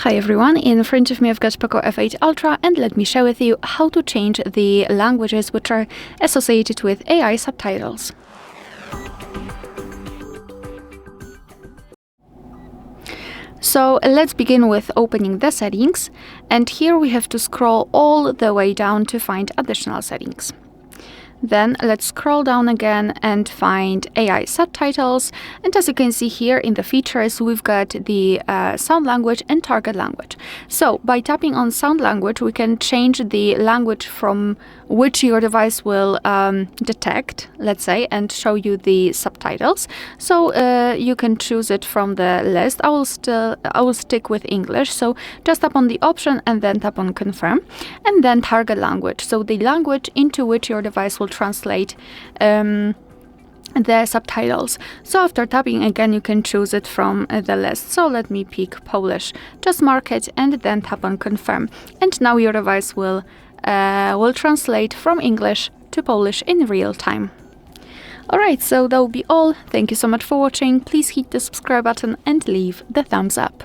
Hi everyone, in front of me I've got POCO F8 Ultra, and let me share with you how to change the languages which are associated with AI subtitles. So let's begin with opening the settings, and here we have to scroll all the way down to find additional settings. Then let's scroll down again and find AI Subtitles, and as you can see here in the features, we've got the sound language and target language. So by tapping on sound language, we can change the language from which your device will detect, let's say, and show you the subtitles. So you can choose it from the list. I will stick with English. So just tap on the option and then tap on confirm, and then target language. So the language into which your device will translate the subtitles. So after tapping again, you can choose it from the list. So let me pick Polish. Just mark it and then tap on confirm. And now your device will translate from English to Polish in real time. Alright, so that will be all. Thank you so much for watching. Please hit the subscribe button and leave the thumbs up.